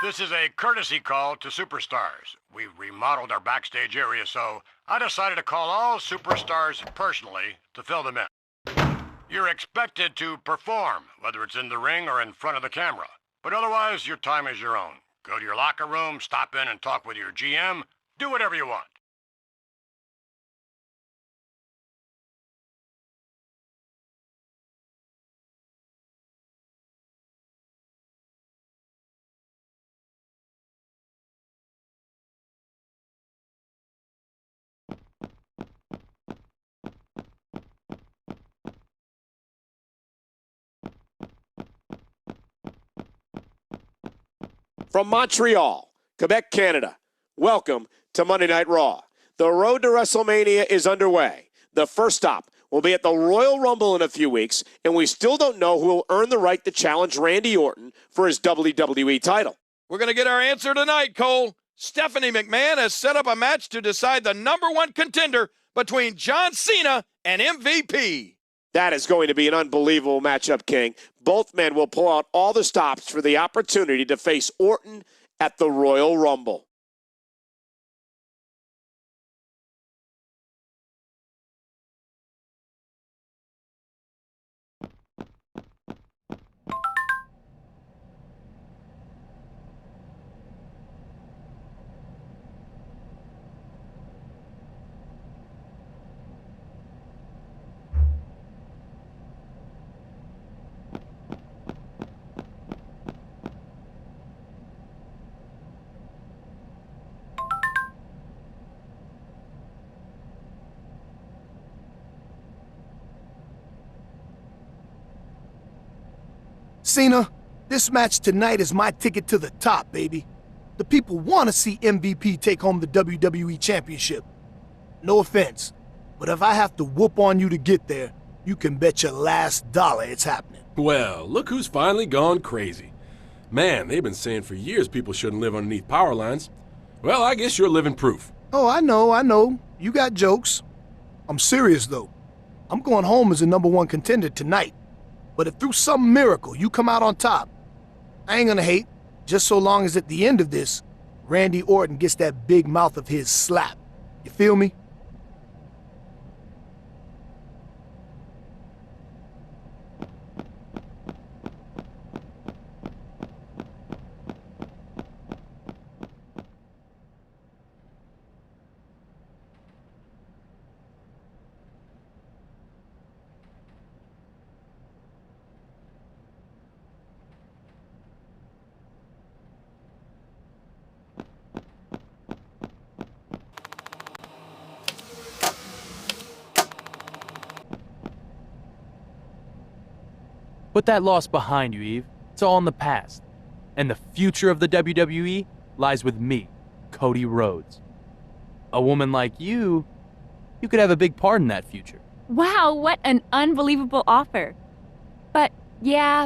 This is a courtesy call to superstars. We've remodeled our backstage area, so I decided to call all superstars personally to fill them in. You're expected to perform, whether it's in the ring or in front of the camera. But otherwise, your time is your own. Go to your locker room, stop in and talk with your GM, do whatever you want. From Montreal, Quebec, Canada, welcome to Monday Night Raw. The road to WrestleMania is underway. The first stop will be at the Royal Rumble in a few weeks, and we still don't know who will earn the right to challenge Randy Orton for his WWE title. We're going to get our answer tonight, Cole. Stephanie McMahon has set up a match to decide the #1 contender between John Cena and MVP. That is going to be an unbelievable matchup, King. Both men will pull out all the stops for the opportunity to face Orton at the Royal Rumble. Cena, this match tonight is my ticket to the top, baby. The people want to see MVP take home the WWE Championship. No offense, but if I have to whoop on you to get there, you can bet your last dollar it's happening. Well, look who's finally gone crazy. Man, they've been saying for years people shouldn't live underneath power lines. Well, I guess you're living proof. Oh, I know. You got jokes. I'm serious, though. I'm going home as a #1 contender tonight. But if through some miracle you come out on top, I ain't gonna hate, just so long as at the end of this, Randy Orton gets that big mouth of his slap. You feel me? Put that loss behind you, Eve. It's all in the past. And the future of the WWE lies with me, Cody Rhodes. A woman like you could have a big part in that future. Wow, what an unbelievable offer. But, yeah,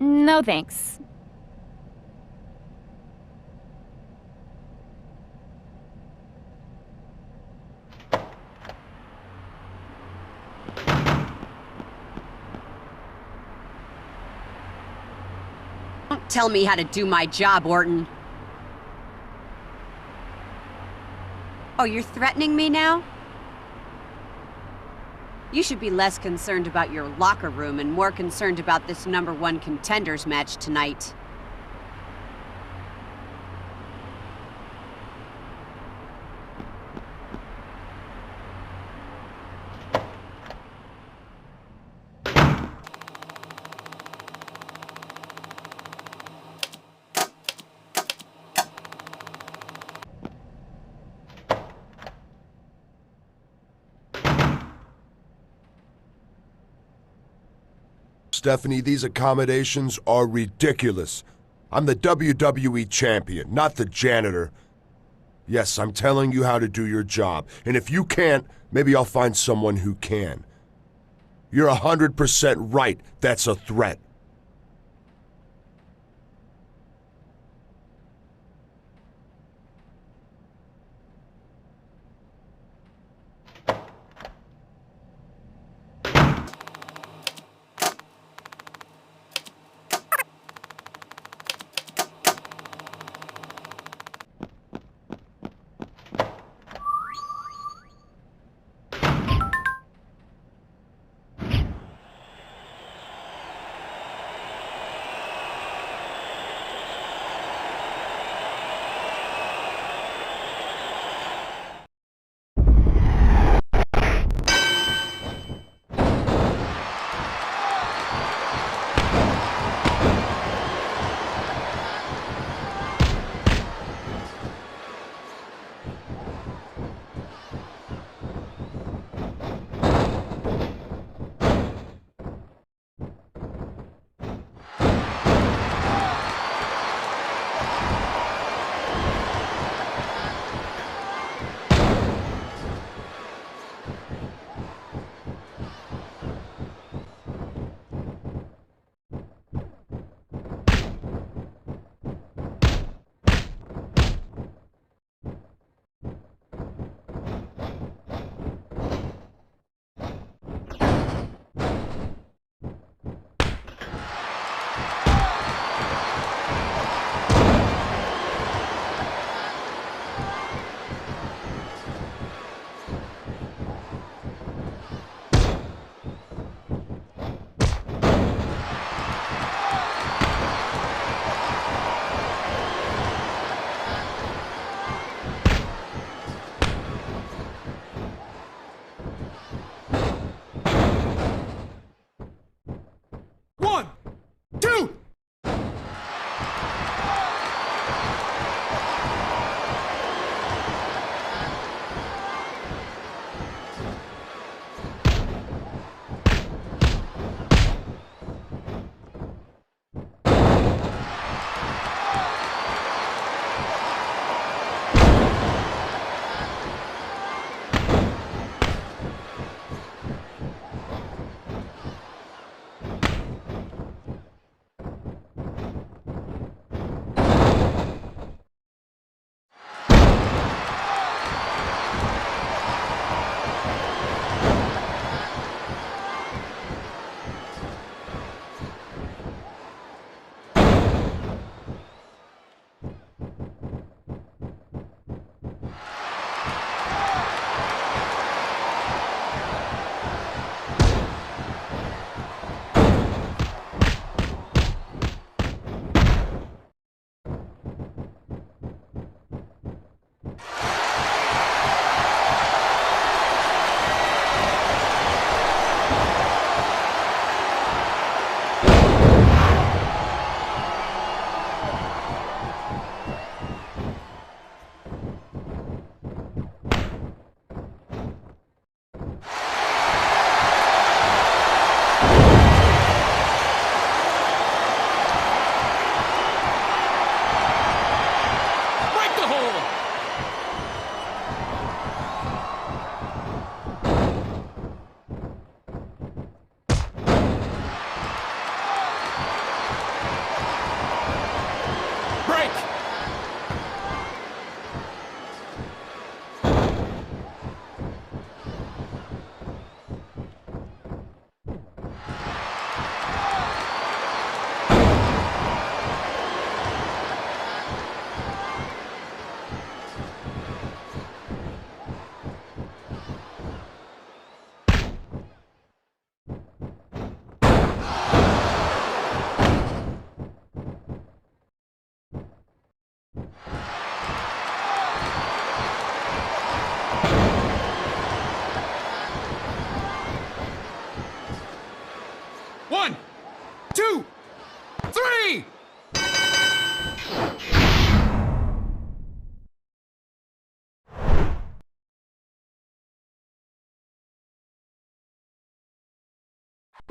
no thanks. Don't tell me how to do my job, Orton. Oh, you're threatening me now? You should be less concerned about your locker room and more concerned about this #1 contenders match tonight. Stephanie, these accommodations are ridiculous. I'm the WWE champion, not the janitor. Yes, I'm telling you how to do your job, and if you can't, maybe I'll find someone who can. You're 100% right, that's a threat.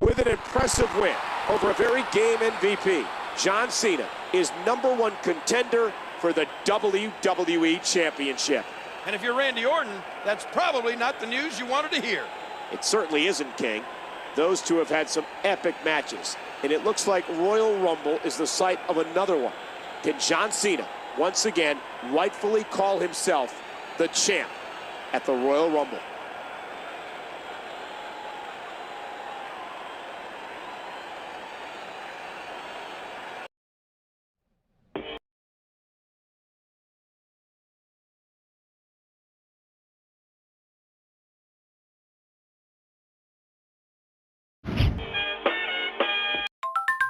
With an impressive win over a very game MVP, John Cena is #1 contender for the WWE Championship. And if you're Randy Orton, that's probably not the news you wanted to hear. It certainly isn't, King. Those two have had some epic matches, and it looks like Royal Rumble is the site of another one. Can John Cena once again rightfully call himself the champ at the Royal Rumble?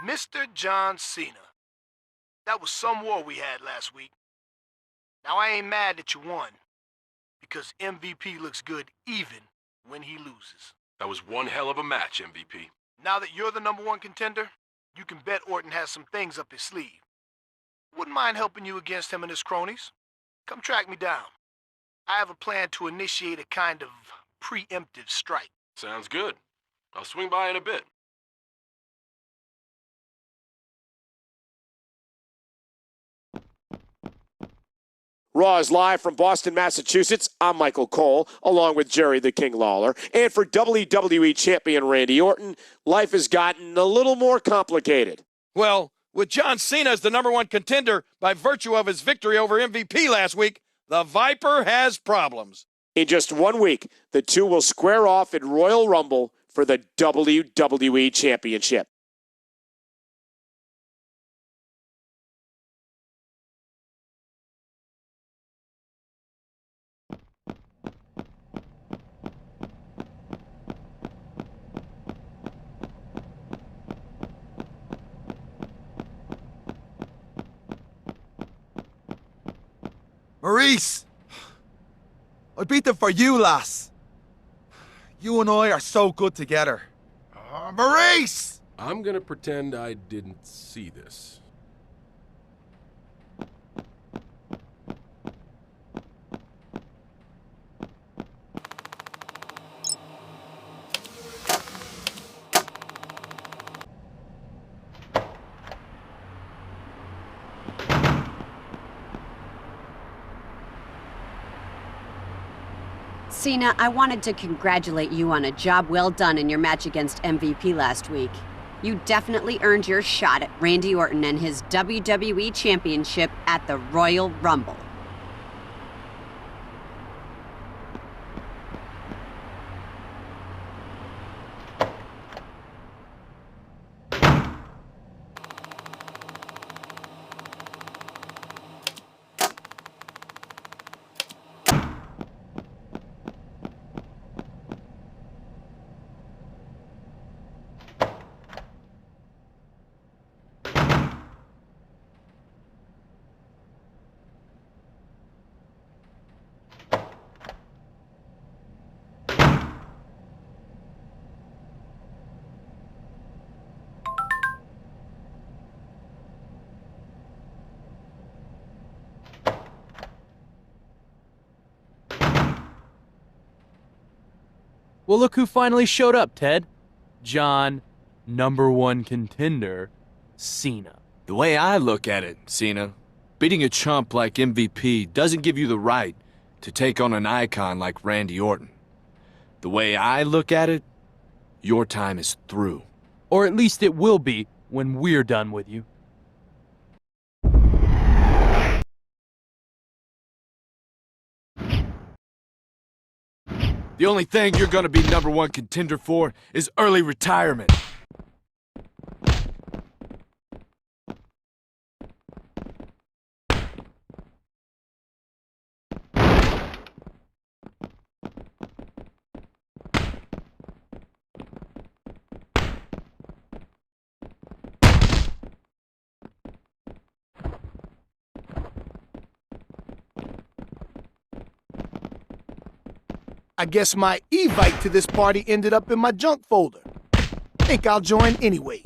Mr. John Cena. That was some war we had last week. Now, I ain't mad that you won, because MVP looks good even when he loses. That was one hell of a match, MVP. Now that you're the #1 contender, you can bet Orton has some things up his sleeve. Wouldn't mind helping you against him and his cronies. Come track me down. I have a plan to initiate a kind of preemptive strike. Sounds good. I'll swing by in a bit. Raw is live from Boston, Massachusetts. I'm Michael Cole, along with Jerry the King Lawler. And for WWE Champion Randy Orton, life has gotten a little more complicated. Well, with John Cena as the #1 contender by virtue of his victory over MVP last week, the Viper has problems. In just 1 week, the two will square off in Royal Rumble for the WWE Championship. Maurice! I beat them for you, lass. You and I are so good together. Maurice! I'm gonna pretend I didn't see this. Cena, I wanted to congratulate you on a job well done in your match against MVP last week. You definitely earned your shot at Randy Orton and his WWE Championship at the Royal Rumble. Well, look who finally showed up, Ted. John, #1 contender, Cena. The way I look at it, Cena, beating a chump like MVP doesn't give you the right to take on an icon like Randy Orton. The way I look at it, your time is through. Or at least it will be when we're done with you. The only thing you're gonna be #1 contender for is early retirement. I guess my Evite to this party ended up in my junk folder. Think I'll join anyway.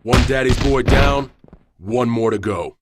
One daddy's boy down, one more to go.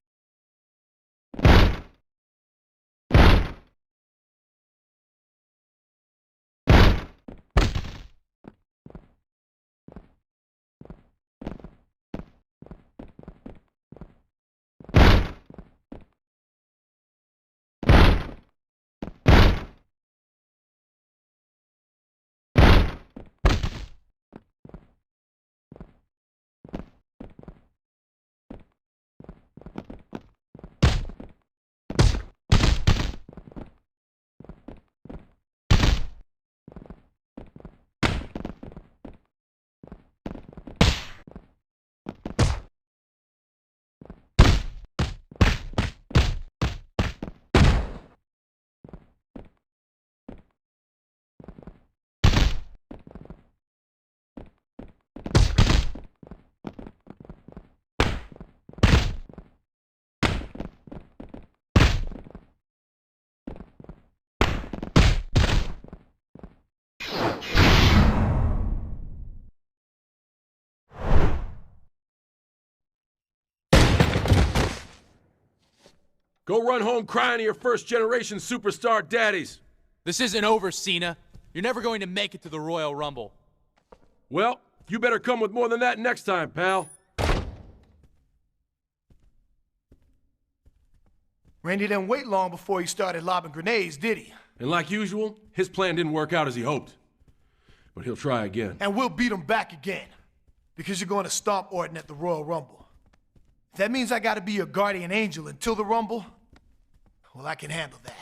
Go run home crying to your first-generation superstar daddies. This isn't over, Cena. You're never going to make it to the Royal Rumble. Well, you better come with more than that next time, pal. Randy didn't wait long before he started lobbing grenades, did he? And like usual, his plan didn't work out as he hoped. But he'll try again. And we'll beat him back again. Because you're going to stomp Orton at the Royal Rumble. If that means I gotta be your guardian angel until the Rumble, well, I can handle that.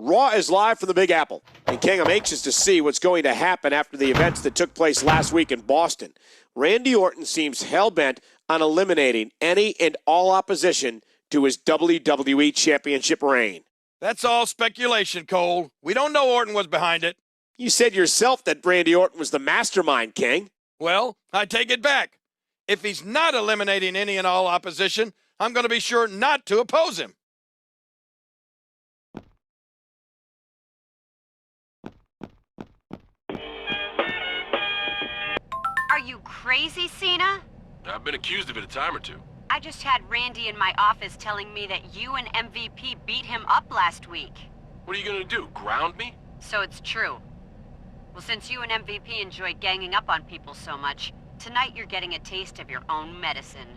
Raw is live from the Big Apple. And King, I'm anxious to see what's going to happen after the events that took place last week in Boston. Randy Orton seems hell-bent on eliminating any and all opposition to his WWE Championship reign. That's all speculation, Cole. We don't know Orton was behind it. You said yourself that Randy Orton was the mastermind, King. Well, I take it back. If he's not eliminating any and all opposition, I'm going to be sure not to oppose him. Are you crazy, Cena? I've been accused of it a time or two. I just had Randy in my office telling me that you and MVP beat him up last week. What are you gonna do, ground me? So it's true. Well, since you and MVP enjoy ganging up on people so much, tonight you're getting a taste of your own medicine.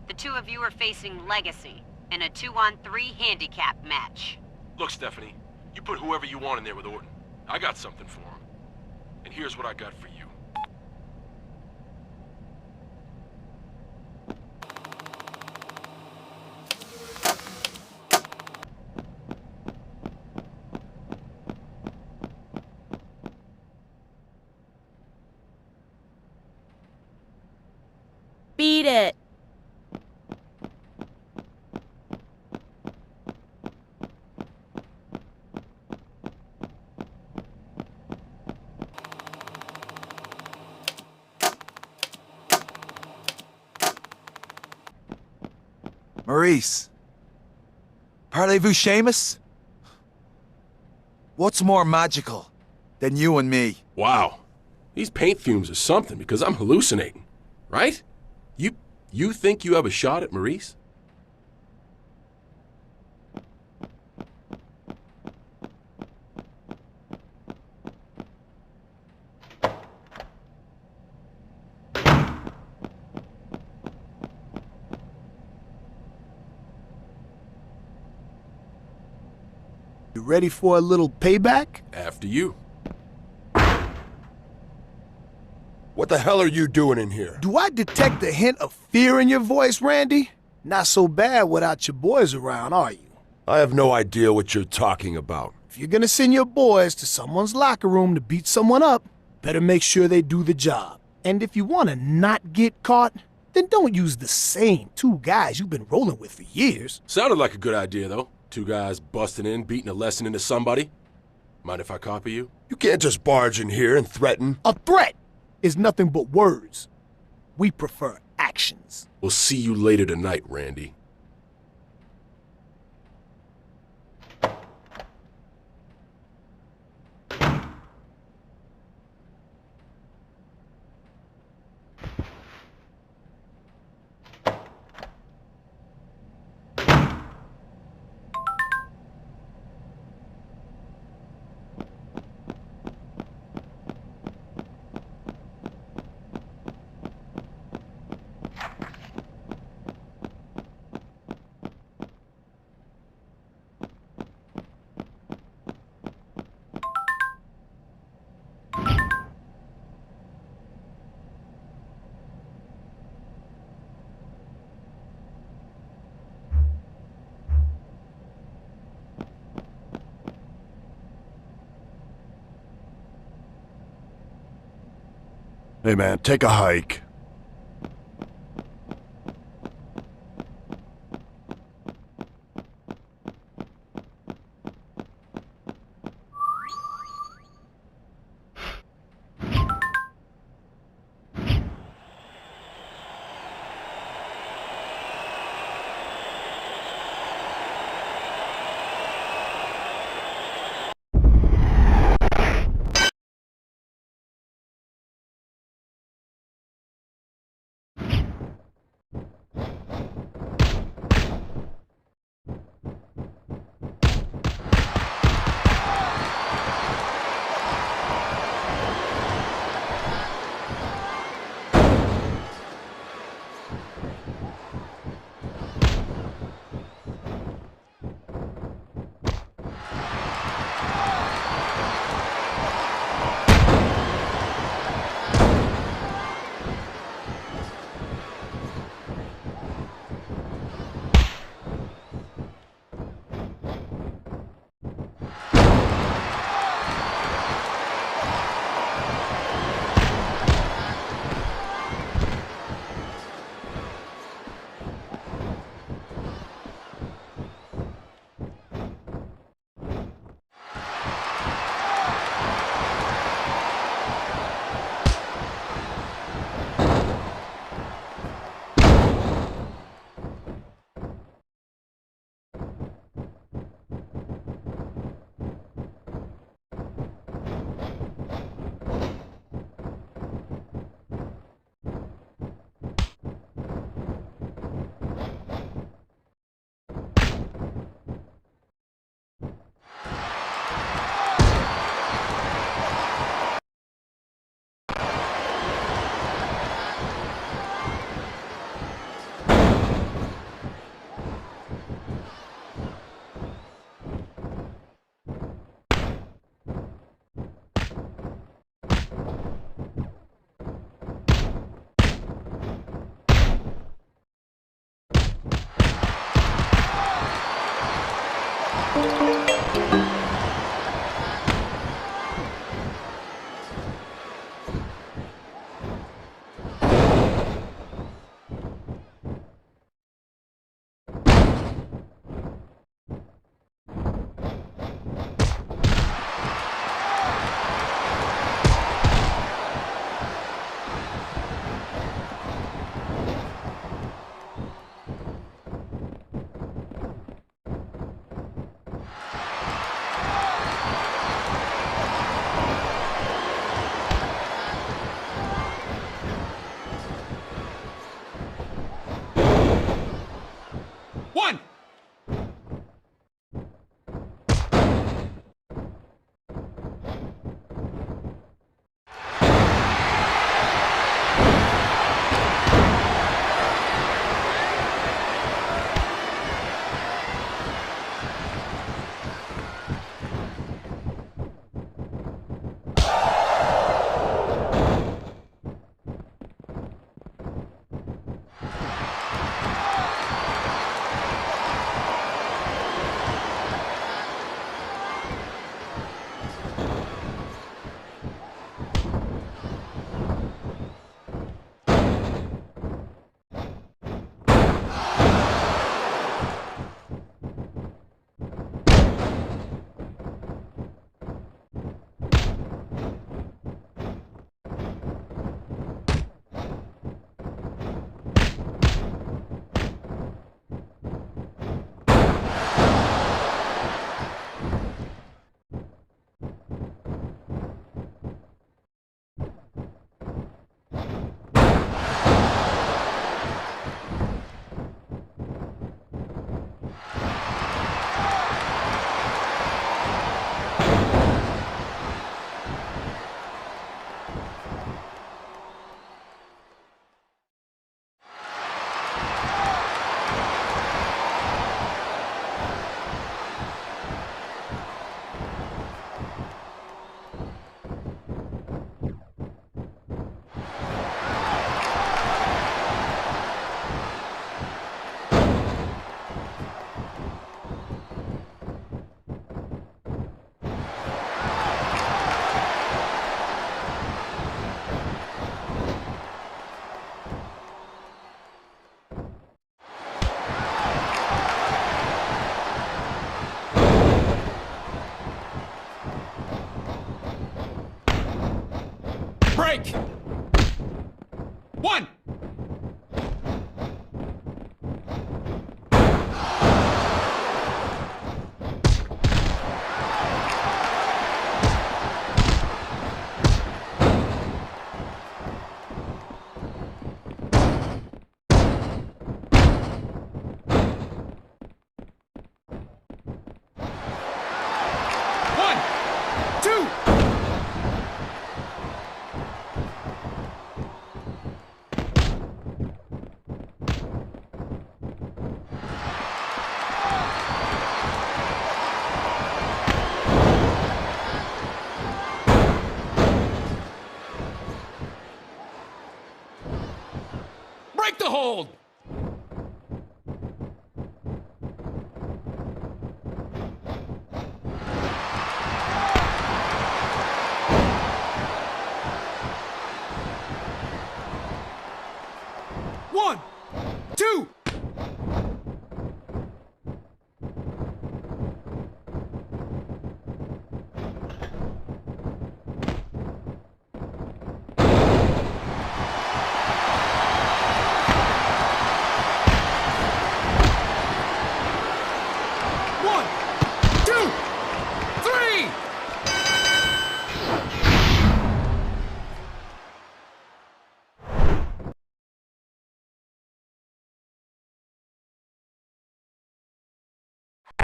The two of you are facing Legacy in a 2-on-3 handicap match. Look, Stephanie, you put whoever you want in there with Orton. I got something for him. And here's what I got for you. Beat it. Maurice. Parlez-vous, Seamus? What's more magical than you and me? Wow. These paint fumes are something because I'm hallucinating, right? You think you have a shot at Maurice? You ready for a little payback? After you. What the hell are you doing in here? Do I detect a hint of fear in your voice, Randy? Not so bad without your boys around, are you? I have no idea what you're talking about. If you're gonna send your boys to someone's locker room to beat someone up, better make sure they do the job. And if you wanna not get caught, then don't use the same two guys you've been rolling with for years. Sounded like a good idea, though. Two guys busting in, beating a lesson into somebody. Mind if I copy you? You can't just barge in here and threaten. A threat is nothing but words. We prefer action. actions. We'll see you later tonight, Randy. Hey man, take a hike. Break! 1! Break the hold! One, two.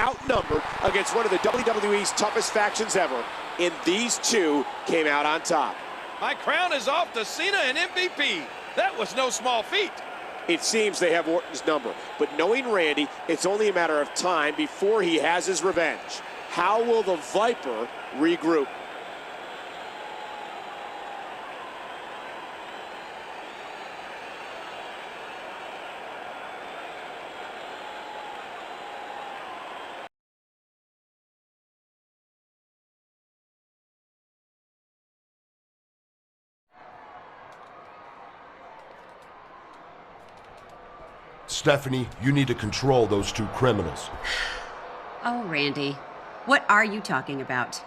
Outnumbered against one of the WWE's toughest factions ever, and these two came out on top. My crown is off to Cena and MVP. That was no small feat. It seems they have Orton's number, but knowing Randy, it's only a matter of time before he has his revenge. How will the Viper regroup? Stephanie, you need to control those two criminals. Oh, Randy. What are you talking about?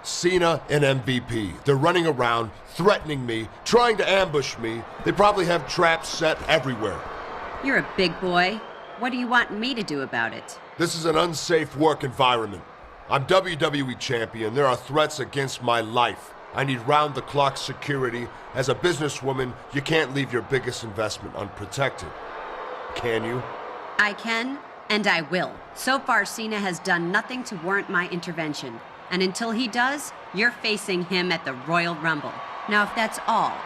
Cena and MVP. They're running around, threatening me, trying to ambush me. They probably have traps set everywhere. You're a big boy. What do you want me to do about it? This is an unsafe work environment. I'm WWE champion. There are threats against my life. I need round-the-clock security. As a businesswoman, you can't leave your biggest investment unprotected. Can you? I can, and I will. So far, Cena has done nothing to warrant my intervention. And until he does, you're facing him at the Royal Rumble. Now, if that's all...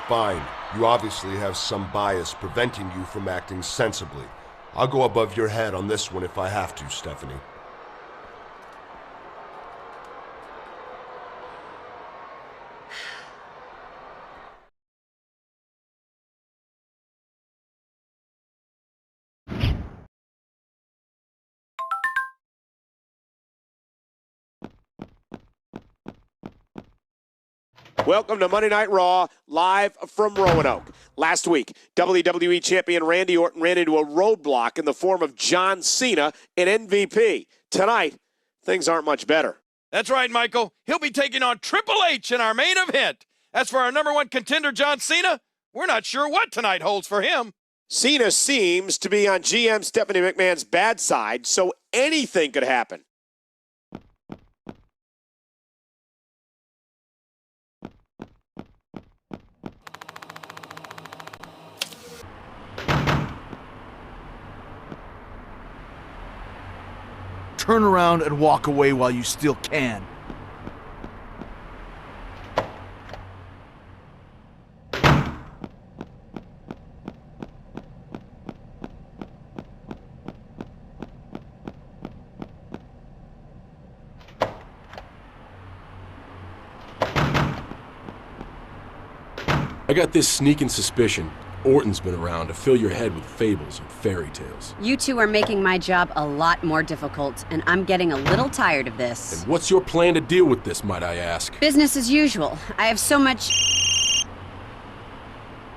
Fine. You obviously have some bias preventing you from acting sensibly. I'll go above your head on this one if I have to, Stephanie. Welcome to Monday Night Raw, live from Roanoke. Last week, WWE Champion Randy Orton ran into a roadblock in the form of John Cena and MVP. Tonight, things aren't much better. That's right, Michael. He'll be taking on Triple H in our main event. As for our number one contender, John Cena, we're not sure what tonight holds for him. Cena seems to be on GM Stephanie McMahon's bad side, so anything could happen. Turn around and walk away while you still can. I got this sneaking suspicion Orton's been around to fill your head with fables and fairy tales. You two are making my job a lot more difficult, and I'm getting a little tired of this. And what's your plan to deal with this, might I ask? Business as usual. I have so much...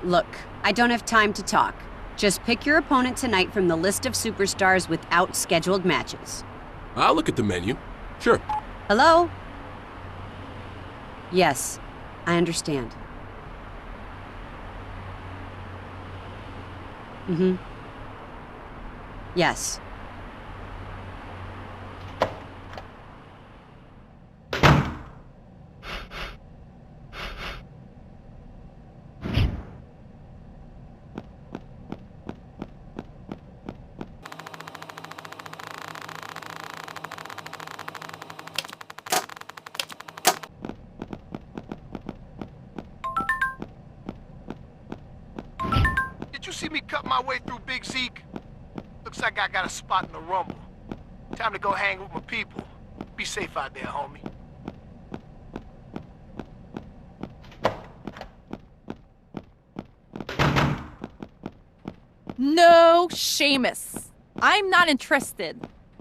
Look, I don't have time to talk. Just pick your opponent tonight from the list of superstars without scheduled matches. I'll look at the menu. Sure. Hello? Yes, I understand. Mm-hmm. Yes. Did you see me cut my way through Big Zeke? Looks like I got a spot in the Rumble. Time to go hang with my people. Be safe out there, homie. No, Seamus. I'm not interested.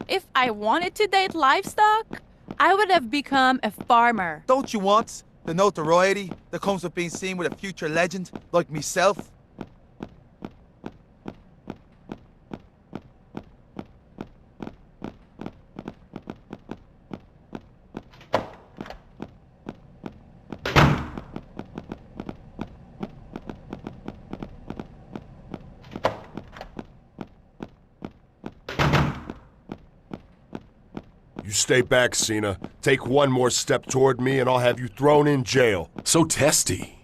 If I wanted to date livestock, I would have become a farmer. Don't you want the notoriety that comes with being seen with a future legend like myself? You stay back, Cena. Take one more step toward me and I'll have you thrown in jail. So testy.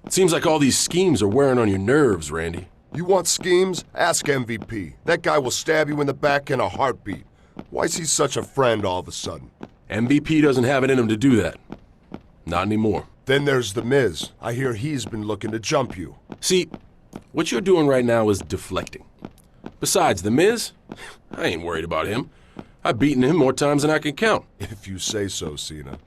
It seems like all these schemes are wearing on your nerves, Randy. You want schemes? Ask MVP. That guy will stab you in the back in a heartbeat. Why is he such a friend all of a sudden? MVP doesn't have it in him to do that. Not anymore. Then there's The Miz. I hear he's been looking to jump you. See, what you're doing right now is deflecting. Besides, The Miz, I ain't worried about him. I've beaten him more times than I can count. If you say so, Cena.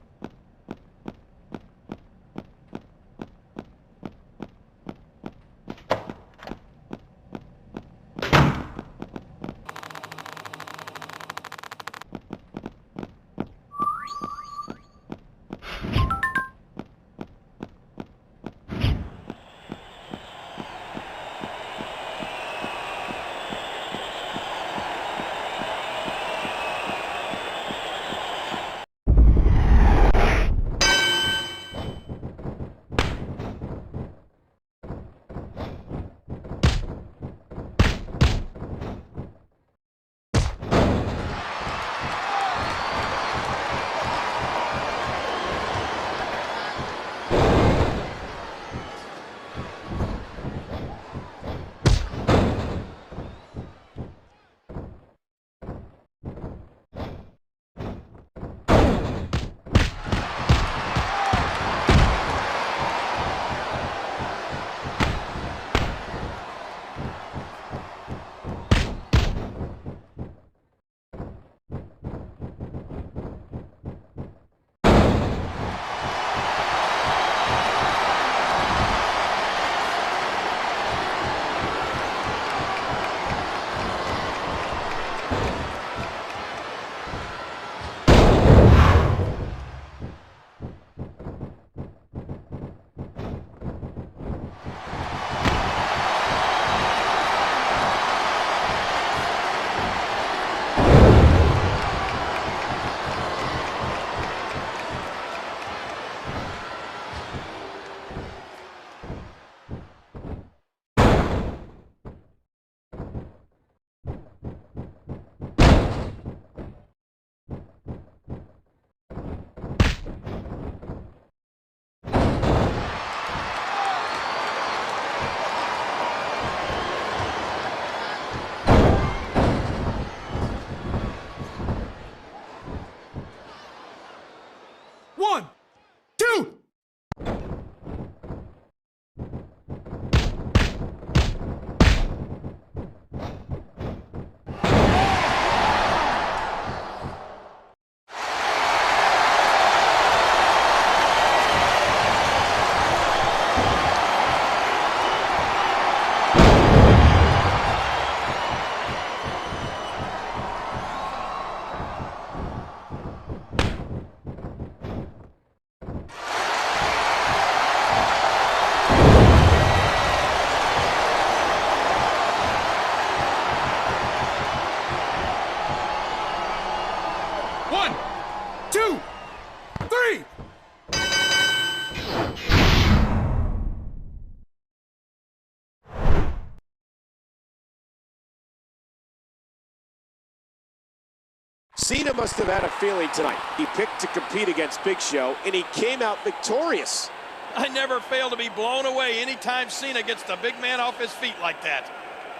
Cena must have had a feeling tonight. He picked to compete against Big Show, and he came out victorious. I never fail to be blown away anytime Cena gets the big man off his feet like that.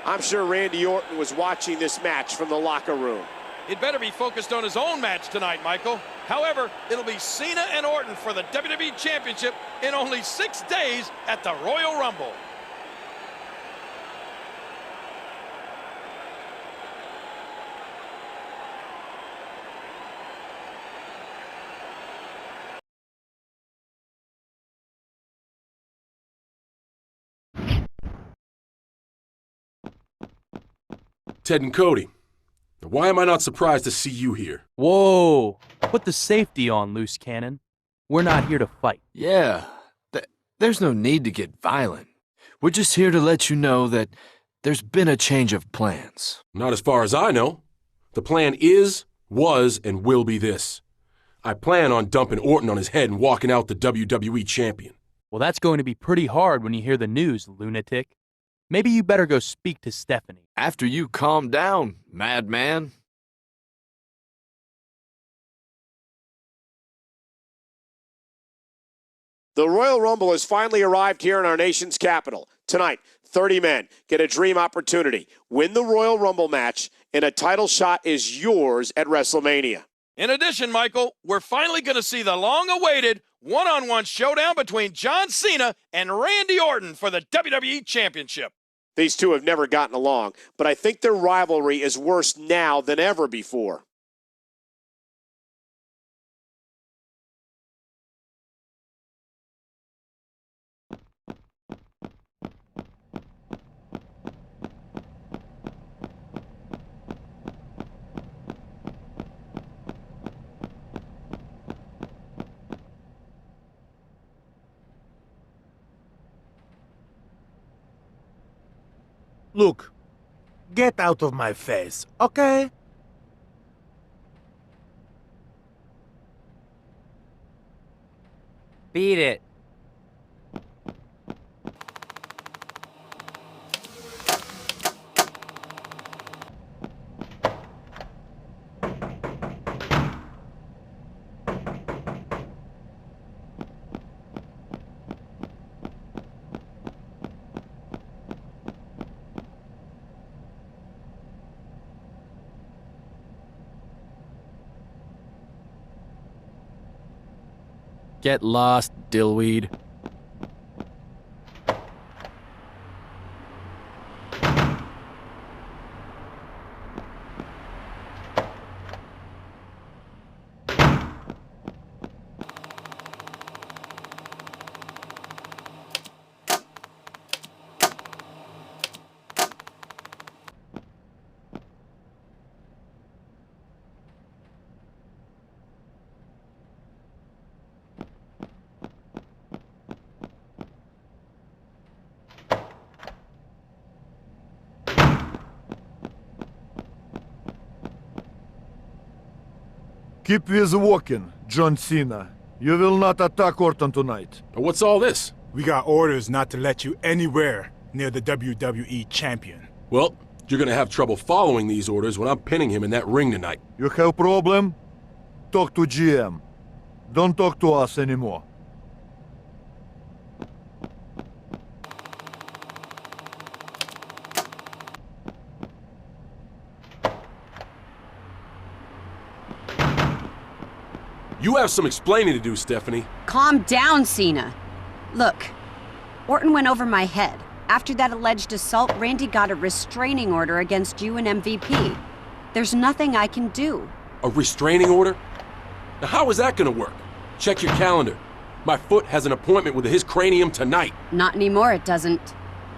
I'm sure Randy Orton was watching this match from the locker room. He'd better be focused on his own match tonight, Michael. However, it'll be Cena and Orton for the WWE Championship in only 6 days at the Royal Rumble. Ted and Cody, why am I not surprised to see you here? Whoa! Put the safety on, loose cannon. We're not here to fight. Yeah, there's no need to get violent. We're just here to let you know that there's been a change of plans. Not as far as I know. The plan is, was, and will be this. I plan on dumping Orton on his head and walking out the WWE champion. Well, that's going to be pretty hard when you hear the news, lunatic. Maybe you better go speak to Stephanie. After you calm down, madman. The Royal Rumble has finally arrived here in our nation's capital. Tonight, 30 men get a dream opportunity. Win the Royal Rumble match, and a title shot is yours at WrestleMania. In addition, Michael, we're finally going to see the long-awaited one-on-one showdown between John Cena and Randy Orton for the WWE Championship. These two have never gotten along, but I think their rivalry is worse now than ever before. Look, get out of my face, okay? Beat it. Get lost, dillweed. Keep with walking, John Cena. You will not attack Orton tonight. What's all this? We got orders not to let you anywhere near the WWE champion. Well, you're gonna have trouble following these orders when I'm pinning him in that ring tonight. You have problem? Talk to GM. Don't talk to us anymore. You have some explaining to do, Stephanie. Calm down, Cena. Look, Orton went over my head. After that alleged assault, Randy got a restraining order against you and MVP. There's nothing I can do. A restraining order? Now how is that gonna work? Check your calendar. My foot has an appointment with his cranium tonight. Not anymore, it doesn't.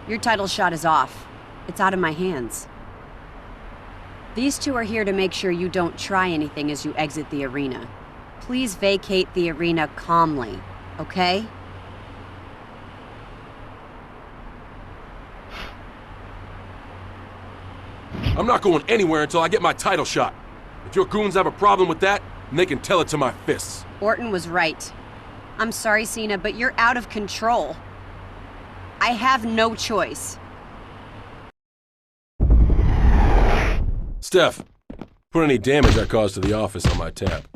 Your title shot is off. It's out of my hands. These two are here to make sure you don't try anything as you exit the arena. Please vacate the arena calmly, okay? I'm not going anywhere until I get my title shot. If your goons have a problem with that, then they can tell it to my fists. Orton was right. I'm sorry, Cena, but you're out of control. I have no choice. Steph, Put any damage I caused to the office on my tab.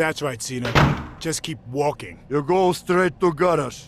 That's right, Cena. Just keep walking. You go straight to garage.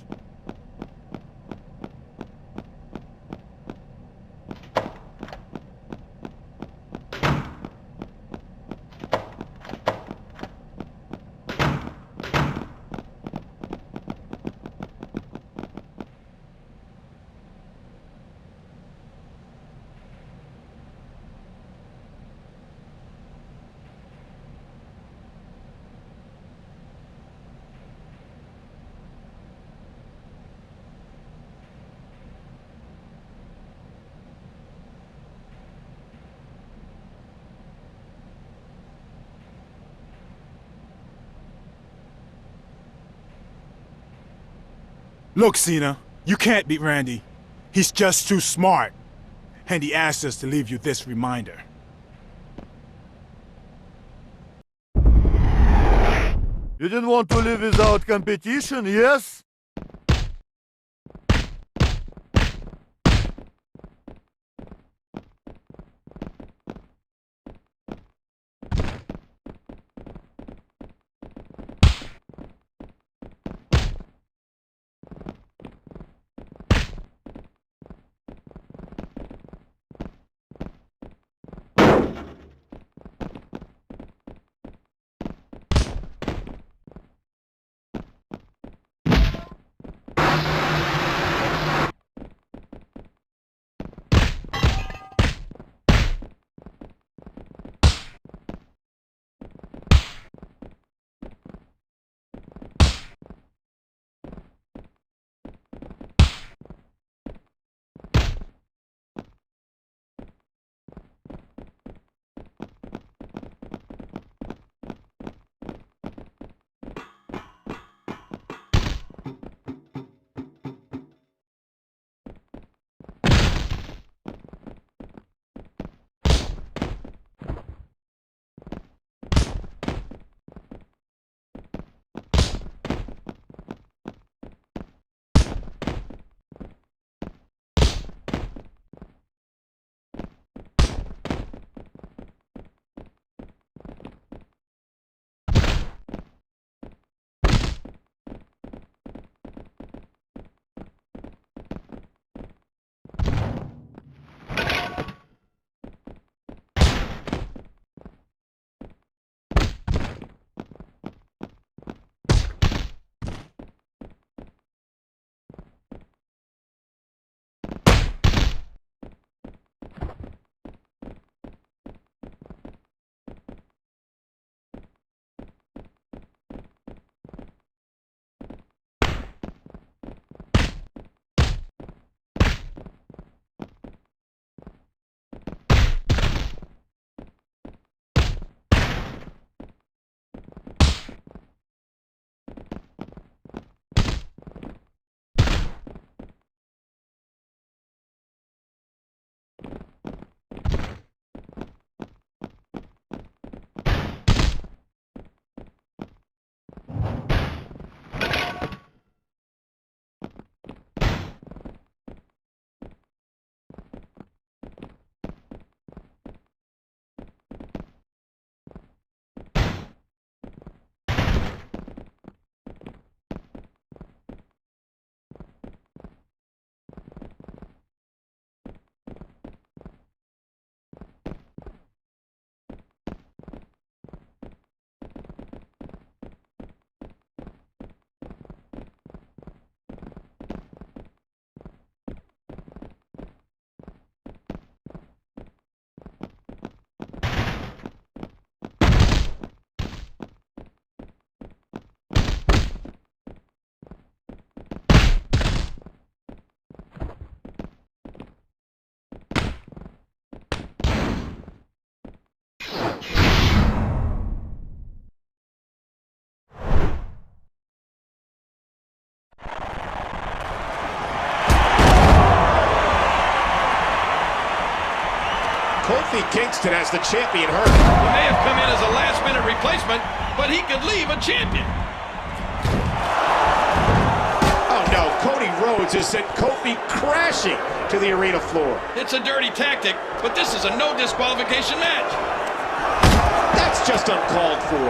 Look, Cena, you can't beat Randy. He's just too smart. And he asked us to leave you this reminder. You didn't want to live without competition, yes? Kofi Kingston as the champion hurt. He may have come in as a last-minute replacement, but he could leave a champion. Oh no, Cody Rhodes has sent Kofi crashing to the arena floor. It's a dirty tactic, but this is a no disqualification match. That's just uncalled for.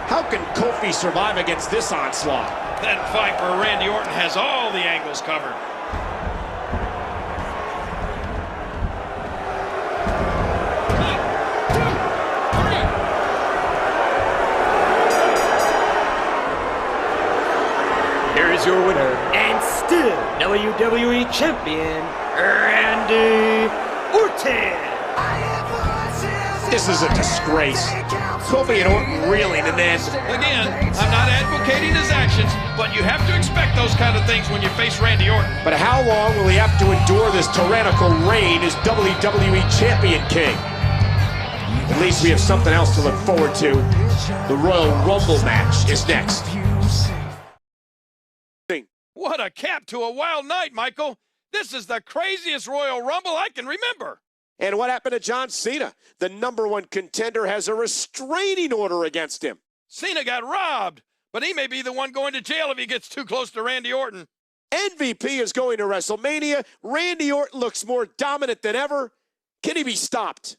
How can Kofi survive against this onslaught? That Viper Randy Orton has all the angles covered. Your winner and still WWE Champion, Randy Orton. This is a disgrace. Kofi and Orton reeling, and then... Again, I'm not advocating his actions, but you have to expect those kind of things when you face Randy Orton. But how long will he have to endure this tyrannical reign as WWE Champion King? At least we have something else to look forward to. The Royal Rumble match is next. What a cap to a wild night, Michael. This is the craziest Royal Rumble I can remember. And what happened to John Cena? The #1 contender has a restraining order against him. Cena got robbed, but he may be the one going to jail if he gets too close to Randy Orton. MVP is going to WrestleMania. Randy Orton looks more dominant than ever. Can he be stopped?